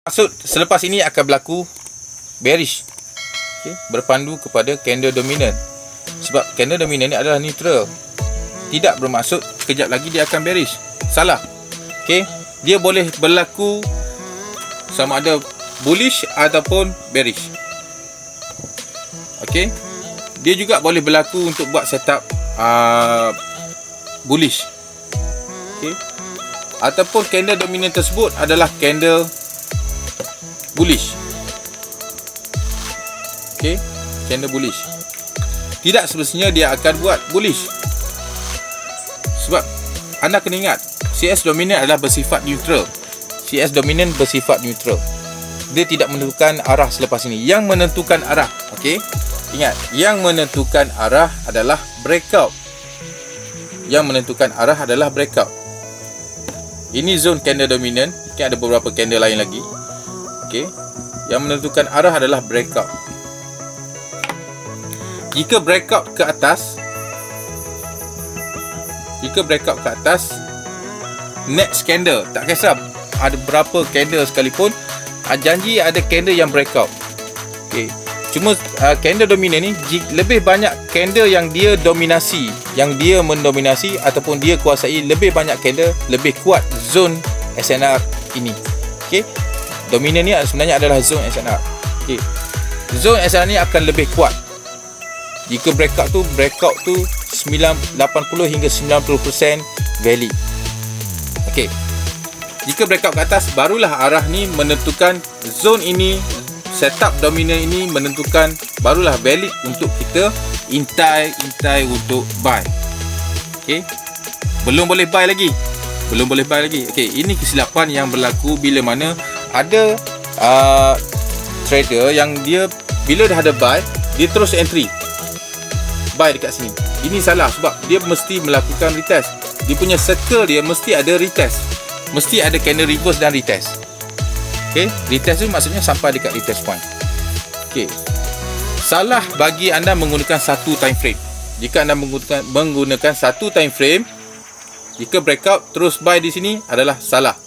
Maksud selepas ini akan berlaku bearish, berpandu kepada candle dominant. Sebab candle dominant ni adalah neutral, tidak bermaksud kejap lagi dia akan bearish. Salah. Dia boleh berlaku sama ada bullish ataupun bearish. Dia juga boleh berlaku untuk buat setup bullish. Ataupun candle dominant tersebut adalah candle bullish. Candle bullish. Tidak semestinya dia akan buat bullish. Sebab anda kena ingat, CS dominant adalah bersifat neutral. CS dominant bersifat neutral. Dia tidak menentukan arah selepas ini. Yang menentukan arah, ingat, yang menentukan arah adalah breakout. Yang menentukan arah adalah breakout. Ini zone candle dominant. Ada beberapa candle lain lagi. Yang menentukan arah adalah breakout. Jika breakout ke atas, next candle, tak kisah ada berapa candle sekalipun, janji ada candle yang breakout. Cuma candle dominant ni lebih banyak candle yang dia dominasi, yang dia mendominasi ataupun dia kuasai lebih banyak candle, lebih kuat zone SNR ini. Dominant ni sebenarnya adalah zone SNR. Zone SNR ni akan lebih kuat jika breakout tu 80 hingga 90% valid. Jika breakout ke atas, barulah arah ni menentukan zone ini, setup dominant ini menentukan, barulah valid untuk kita intai untuk buy. Belum boleh buy lagi. Ini kesilapan yang berlaku bila mana ada trader yang dia bila dah ada buy, dia terus entry buy dekat sini. Ini salah sebab dia mesti melakukan retest. Dia punya circle dia mesti ada retest. Mesti ada candle reverse dan retest. Retest tu maksudnya sampai dekat retest point. Salah bagi anda menggunakan satu time frame. Jika anda menggunakan satu time frame, jika breakout terus buy di sini adalah salah.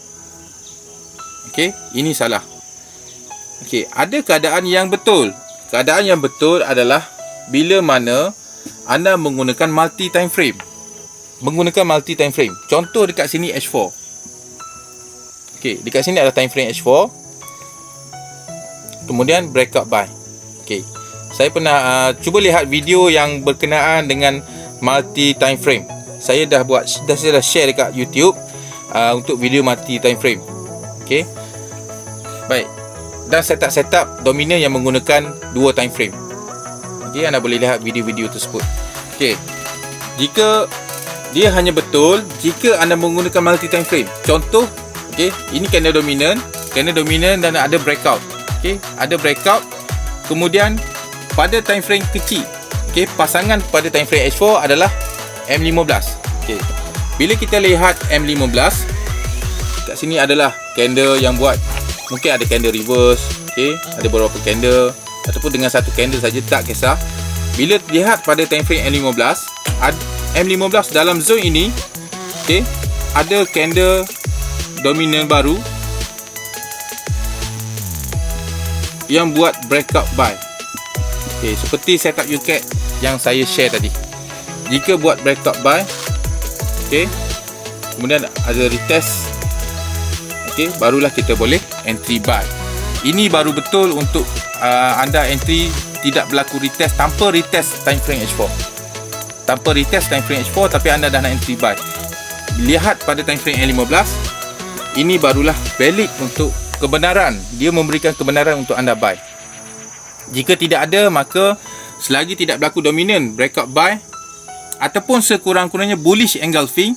Ini salah. Ada keadaan yang betul. Keadaan yang betul adalah bila mana anda menggunakan multi time frame. Contoh dekat sini H4. Dekat sini ada time frame H4. Kemudian breakout buy. Saya pernah cuba lihat video yang berkenaan dengan multi time frame. Saya dah share dekat YouTube untuk video multi time frame. Baik. Dan setup dominant yang menggunakan dua time frame. Anda boleh lihat video-video tersebut. Jika dia hanya betul jika anda menggunakan multi time frame. Contoh, ini candle dominant dan ada breakout. Ada breakout. Kemudian pada time frame kecil, pasangan pada time frame H4 adalah M15. Bila kita lihat M15, kat sini adalah candle yang buat, mungkin ada candle reverse, ada beberapa candle ataupun dengan satu candle saja, tak kisah. Bila lihat pada time frame M15 dalam zone ini, ada candle dominant baru yang buat breakout buy. Seperti setup UCAT yang saya share tadi. Jika buat breakout buy, kemudian ada retest, barulah kita boleh entry buy. Ini baru betul untuk anda entry tidak berlaku retest, tanpa retest time frame H4. Tapi anda dah nak entry buy. Lihat pada time frame L15, ini barulah valid untuk kebenaran. Dia memberikan kebenaran untuk anda buy. Jika tidak ada, maka selagi tidak berlaku dominant breakout buy ataupun sekurang-kurangnya bullish engulfing,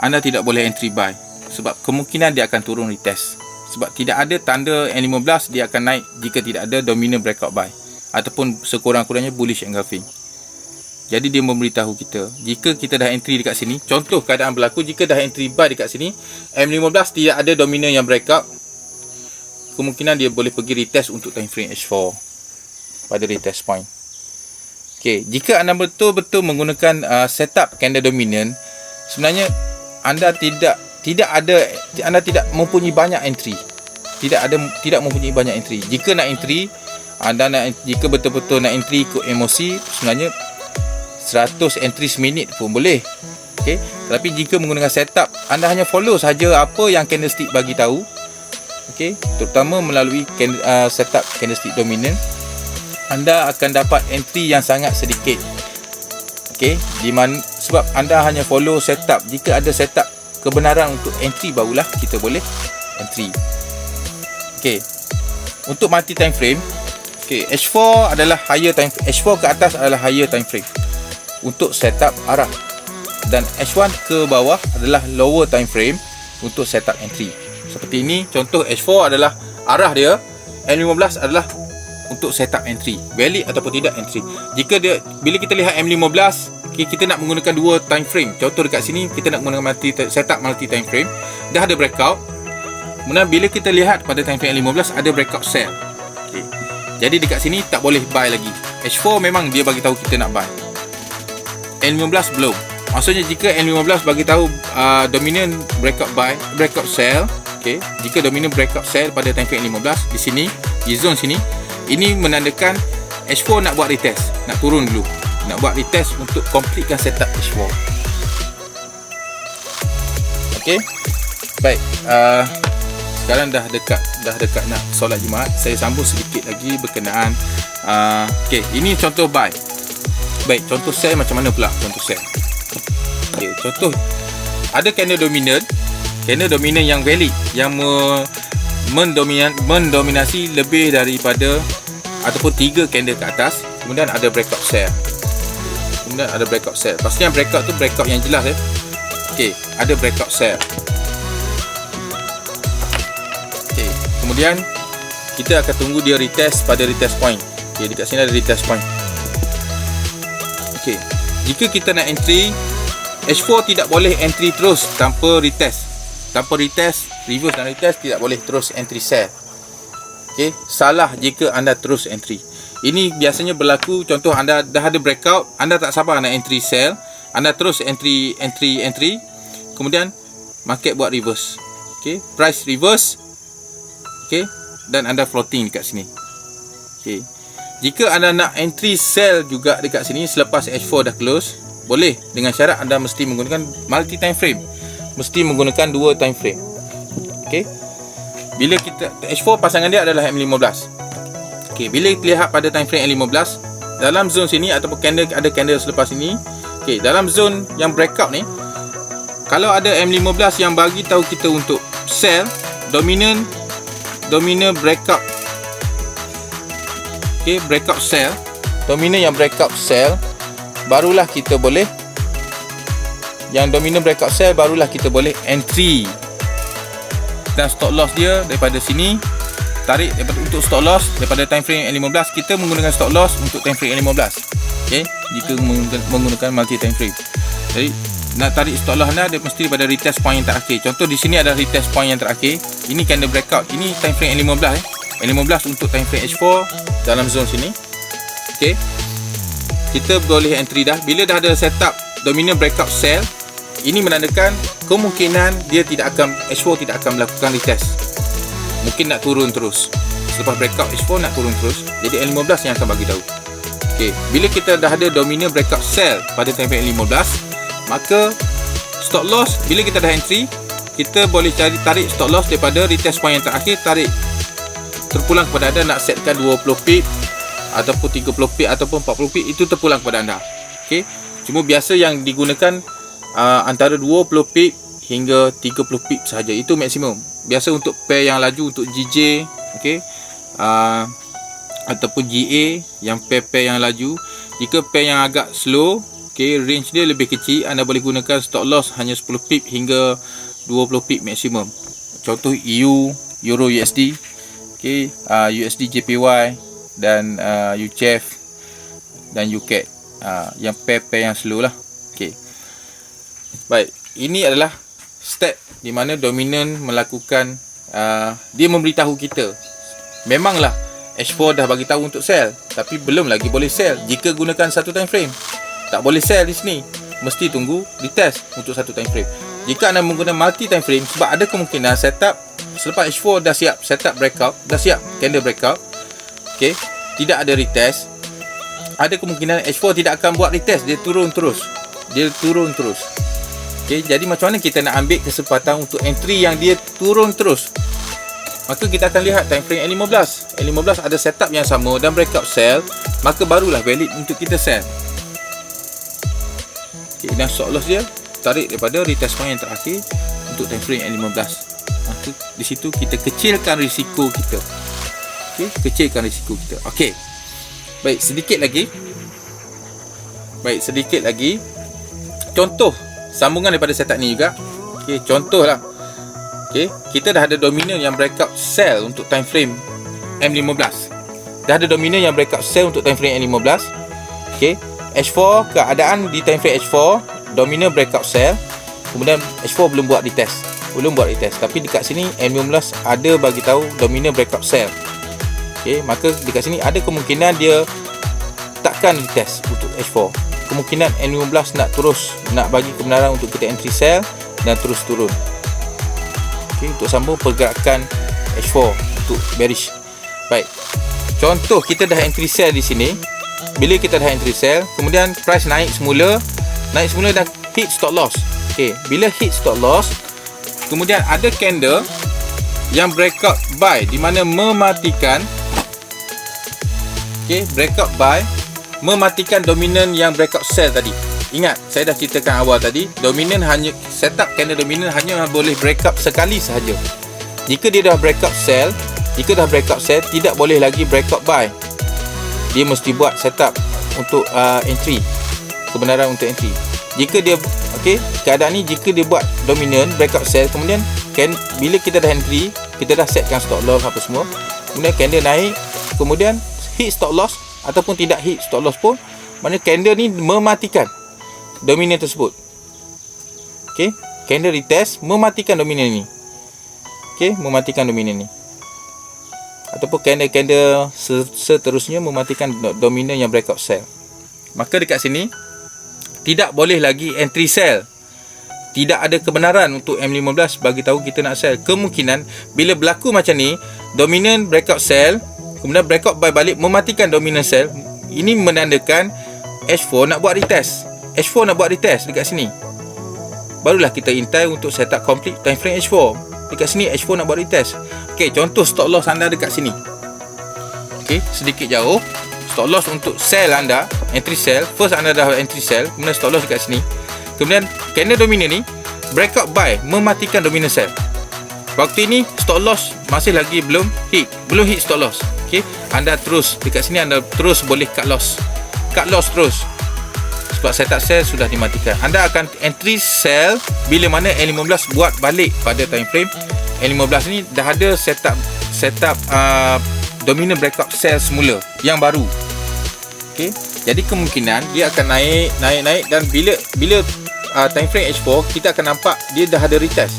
anda tidak boleh entry buy. Sebab kemungkinan dia akan turun retest. Sebab tidak ada tanda N15 dia akan naik jika tidak ada dominant breakout buy ataupun sekurang-kurangnya bullish engulfing. Jadi dia memberitahu kita, jika kita dah entry dekat sini, contoh keadaan berlaku jika dah entry buy dekat sini, M15 tidak ada dominant yang breakout, kemungkinan dia boleh pergi retest untuk time frame H4 pada retest point. Jika anda betul-betul menggunakan setup candle dominant, sebenarnya anda tidak anda tidak mempunyai banyak entry. Tidak mempunyai banyak entry. Jika nak entry, jika betul-betul nak entry ikut emosi, sebenarnya 100 entry seminit pun boleh. Okey, tapi jika menggunakan setup, anda hanya follow saja apa yang candlestick bagi tahu. Okey, terutama melalui setup candlestick dominant, anda akan dapat entry yang sangat sedikit. Okey, sebab anda hanya follow setup. Jika ada setup kebenaran untuk entry, barulah kita boleh entry. Okey, untuk multi time frame, okey, H4 adalah higher time frame. H4 ke atas adalah higher time frame untuk setup arah, dan H1 ke bawah adalah lower time frame untuk setup entry. Seperti ini, contoh H4 adalah arah dia, M15 adalah untuk setup entry, valid ataupun tidak entry. Bila kita lihat M15, kita nak menggunakan dua time frame. Contoh dekat sini kita nak menggunakan setup multi time frame, dah ada breakout. Kemudian bila kita lihat pada time frame M15 ada breakout sell. Okay. Jadi dekat sini tak boleh buy lagi. H4 memang dia bagi tahu kita nak buy. M15 belum. Maksudnya jika M15 bagi tahu dominant breakout buy, breakout sell. Okay. Jika dominant breakout sell pada time frame 15 di sini, di zone sini, ini menandakan H4 nak buat retest, nak turun dulu, nak buat retest untuk completekan setup H4. Okey. Baik, sekarang dah dekat nak solat Jumaat. Saya sambung sedikit lagi berkenaan okey, ini contoh buy. Baik, contoh sell macam mana pula contoh sell? Okey, contoh ada candle dominant yang valid, yang mendominasi lebih daripada ataupun 3 candle ke atas. Kemudian ada breakout sell. Pastinya breakout tu breakout yang jelas Okey, ada breakout sell. Okey, kemudian kita akan tunggu dia retest pada retest point. Okey, dekat sini ada retest point. Okey, jika kita nak entry, H4 tidak boleh entry terus tanpa retest. Reverse dan retest tidak boleh terus entry sell. Okey, salah jika anda terus entry. Ini biasanya berlaku, contoh anda dah ada breakout, anda tak sabar nak entry sell, anda terus entry, kemudian market buat reverse. Okey, price reverse. Okey, dan anda floating dekat sini. Okey. Jika anda nak entry sell juga dekat sini selepas H4 dah close, boleh, dengan syarat anda mesti menggunakan multi time frame. Mesti menggunakan 2 time frame. Okey. Bila kita H4 pasangan dia adalah M15. Okey, bila kita lihat pada time frame M15, dalam zone sini ataupun ada candle selepas ini, okey, dalam zone yang breakout ni, kalau ada M15 yang bagi tahu kita untuk sell, dominant breakout. Okey, breakout sell, dominant yang breakout sell, barulah kita boleh, yang dominant breakout sell barulah kita boleh entry. Dan stop loss dia daripada sini, tarik daripada untuk stop loss daripada time frame M15, kita menggunakan stop loss untuk time frame M15. Okey, jika menggunakan multi time frame. Jadi nak tarik stop loss anda, dia mesti pada retest point yang terakhir. Contoh di sini ada retest point yang terakhir. Ini candle breakout. Ini time frame M15 M15 untuk time frame H4 dalam zone sini. Okey. Kita boleh entry dah. Bila dah ada setup dominant breakout sell, ini menandakan kemungkinan dia H4 tidak akan melakukan retest. Mungkin nak turun terus. Selepas breakout H4 nak turun terus. Jadi M15 yang akan bagi tahu. Okey, bila kita dah ada dominant breakout sell pada time frame M15, maka stop loss bila kita dah entry, kita boleh tarik stop loss daripada retest point yang terakhir, tarik terpulang kepada anda nak setkan 20 pip ataupun 30 pip ataupun 40 pip, itu terpulang kepada anda. Okey, cuma biasa yang digunakan antara 20 pip hingga 30 pip sahaja, itu maksimum. Biasa untuk pair yang laju, untuk GJ, okey, ataupun GA, yang pair yang laju. Jika pair yang agak slow, okey, range dia lebih kecil, anda boleh gunakan stop loss hanya 10 pip hingga 20 pip maksimum. Contoh EU, Euro USD, okey, USD JPY dan UCHF dan UCAD, yang pair yang slow lah. Okey. Baik, ini adalah step di mana dominant melakukan, dia memberitahu kita, memanglah H4 dah bagi tahu untuk sell, tapi belum lagi boleh sell jika gunakan satu time frame. Tak boleh sell di sini, mesti tunggu retest untuk satu time frame. jika anda menggunakan multi time frame, sebab ada kemungkinan setup selepas H4 dah siap setup breakout, dah siap candle breakout, okey, tidak ada retest, ada kemungkinan H4 tidak akan buat retest, dia turun terus. Okey, jadi macam mana kita nak ambil kesempatan untuk entry yang dia turun terus? Maka kita akan lihat time frame N15. N15 ada setup yang sama dan breakout sell, maka barulah valid untuk kita sell. Okey, dan stop loss dia tarik daripada retest point yang terakhir untuk time frame N15. Maka di situ kita kecilkan risiko kita. Okey, kecilkan risiko kita. Okey. Baik, sedikit lagi. Contoh sambungan daripada setup ni juga. Okey, contohlah. Okey, kita dah ada dominant yang breakout sell untuk time frame M15. Dah ada dominant yang breakout sell untuk time frame M15. Okey, H4 keadaan di time frame H4 dominant breakout sell, kemudian H4 belum buat retest, tapi dekat sini M15 ada bagi tahu dominant breakout sell. Okey, maka dekat sini ada kemungkinan dia takkan retest untuk H4. Kemungkinan M15 nak bagi kebenaran untuk kita entry sell dan terus turun. Okey, untuk sambung pergerakan H4 untuk bearish. Baik. Contoh kita dah entry sell di sini. Bila kita dah entry sell, kemudian price naik semula dan hit stop loss. Okey, bila hit stop loss, kemudian ada candle yang breakout buy di mana mematikan, okey, breakout buy mematikan dominant yang breakout sell tadi. Ingat, saya dah ceritakan awal tadi, dominant hanya setup candle dominant hanya boleh breakout sekali sahaja. Jika dia dah breakout sell, tidak boleh lagi breakout buy. Dia mesti buat setup untuk entry, kebenaran untuk entry. Jika dia keadaan ni, jika dia buat dominant breakout sell, kemudian bila kita dah entry, kita dah setkan stop loss apa semua, kemudian candle naik, kemudian hit stop loss ataupun tidak hit stop loss pun, maknanya candle ni mematikan dominant tersebut. Okey, candle retest mematikan dominant ni. Okey, mematikan dominant ni. Ataupun candle seterusnya mematikan dominant yang breakout sell. Maka dekat sini tidak boleh lagi entry sell. Tidak ada kebenaran untuk M15 bagi tahu kita nak sell. Kemungkinan bila berlaku macam ni, dominant breakout sell, kemudian breakout buy balik mematikan dominant sell, ini menandakan H4 nak buat retest. H4 nak buat retest dekat sini. Barulah kita intai untuk setup complete time frame H4. Dekat sini H4 nak buat retest. Okey, contoh stop loss anda dekat sini. Okey, sedikit jauh. Stop loss untuk sell anda, entry sell. First anda dah entry sell, kemudian stop loss dekat sini. Kemudian candle dominant ni breakout buy mematikan dominant sell. Waktu ini stop loss masih lagi belum hit stop loss. Okey, anda terus dekat sini, anda terus boleh cut loss terus. Sebab setup sell sudah dimatikan. Anda akan entry sell bila mana N15 buat balik pada time frame N15 ni dah ada setup dominant breakout sell semula yang baru. Okey, jadi kemungkinan dia akan naik dan bila time frame H4 kita akan nampak dia dah ada retest.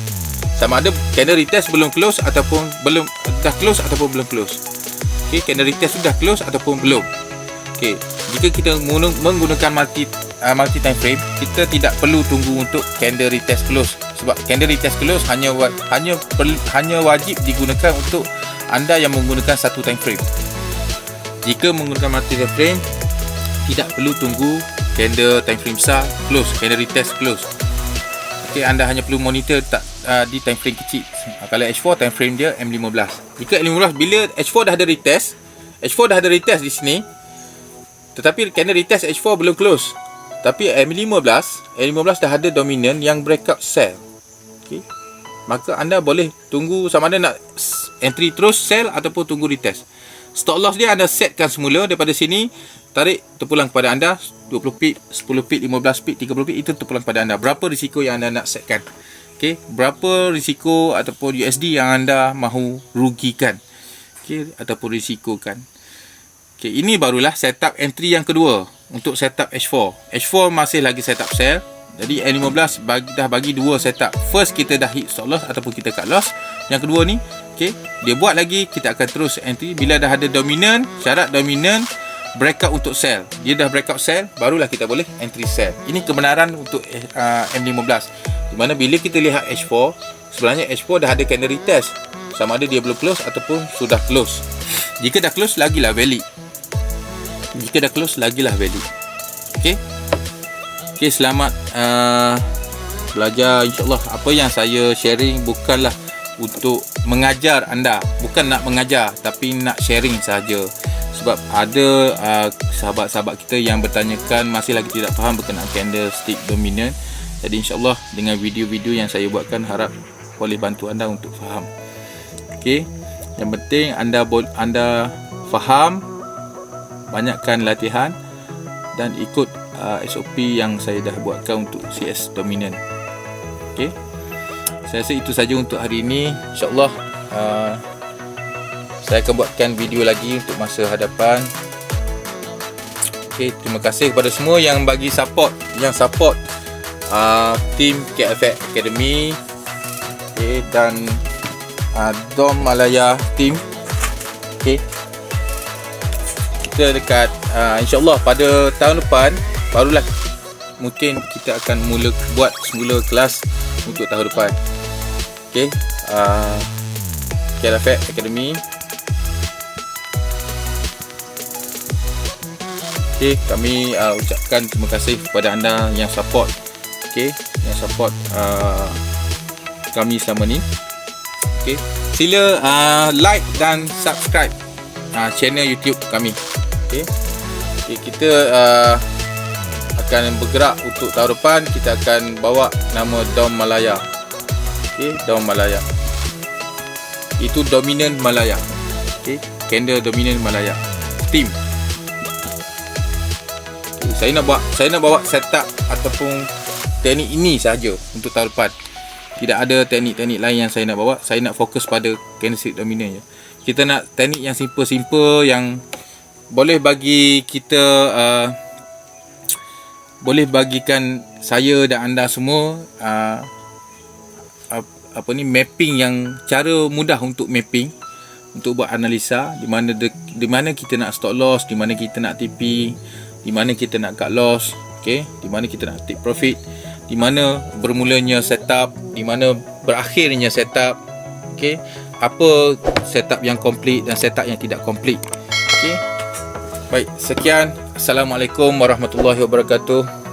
Sama ada candle retest belum close ataupun dah close ataupun belum close. Okey, candle retest sudah close ataupun belum. Okey, jika kita menggunakan multi time frame, kita tidak perlu tunggu untuk candle retest close. Sebab candle retest close hanya wajib digunakan untuk anda yang menggunakan satu time frame. Jika menggunakan multi time frame, tidak perlu tunggu candle time frame besar close, candle retest close. Okey, anda hanya perlu monitor di time frame kecil. Kalau H4 time frame dia M15. Jika M15 bila H4 dah ada retest di sini, tetapi candle retest H4 belum close, tapi M15 dah ada dominant yang breakout sell. Okey, maka anda boleh tunggu sama ada nak entry terus sell ataupun tunggu retest. Stop loss dia anda setkan semula daripada sini, tarik terpulang kepada anda 20 pip, 10 pip, 15 pip, 30 pip, itu terpulang kepada anda. Berapa risiko yang anda nak setkan? Okey, berapa risiko ataupun USD yang anda mahu rugikan? Okey, ataupun risikokan. Okey, ini barulah setup entry yang kedua untuk setup H4. H4 masih lagi setup sell. Jadi N15 dah bagi dua setup. First kita dah hit stop loss ataupun kita cut loss. Yang kedua ni, okey, dia buat lagi, kita akan terus entry bila dah ada dominant, syarat dominant breakout untuk sell. Dia dah breakout sell, barulah kita boleh entry sell. Ini kebenaran untuk M15. Di mana bila kita lihat H4, sebenarnya H4 dah ada candle retest, sama ada dia belum close ataupun sudah close. Jika dah close, lagilah valid. Jika dah close, lagilah valid. Okey. Okey, selamat belajar. InsyaAllah apa yang saya sharing bukanlah untuk mengajar anda, bukan nak mengajar, tapi nak sharing sahaja. Sebab ada sahabat-sahabat kita yang bertanyakan masih lagi tidak faham berkenaan candlestick dominant. Jadi insyaAllah dengan video-video yang saya buatkan, harap boleh bantu anda untuk faham. Okey, yang penting anda faham, banyakkan latihan dan ikut SOP yang saya dah buatkan untuk CS dominant. Okey, saya rasa itu saja untuk hari ini. InsyaAllah saya akan buatkan video lagi untuk masa hadapan. Okey, terima kasih kepada semua yang bagi support, tim KFX Academy, okay, dan Dom Malaya team. Okay, kita dekat insyaAllah pada tahun depan barulah mungkin kita akan buat semula kelas untuk tahun depan. Okay, KFX Academy. Okay, kami ucapkan terima kasih kepada anda yang support. Okay, yang support kami selama ni. Okay, sila like dan subscribe channel YouTube kami. Okay, kita akan bergerak untuk tahun depan. Kita akan bawa nama Dom Malaya. Okay, Dom Malaya. Itu dominant Malaya. Okay, candle dominant Malaya team. Saya nak bawa setup ataupun teknik ini sahaja untuk tahun depan. Tidak ada teknik-teknik lain yang saya nak bawa. Saya nak fokus pada candlestick dominant je. Kita nak teknik yang simple-simple yang boleh bagi kita boleh bagikan saya dan anda semua mapping, yang cara mudah untuk mapping, untuk buat analisa di mana kita nak stop loss, di mana kita nak TP, di mana kita nak cut loss, okey, di mana kita nak take profit, di mana bermulanya setup, di mana berakhirnya setup, okey, apa setup yang complete dan setup yang tidak complete. Okey. Baik, sekian. Assalamualaikum warahmatullahi wabarakatuh.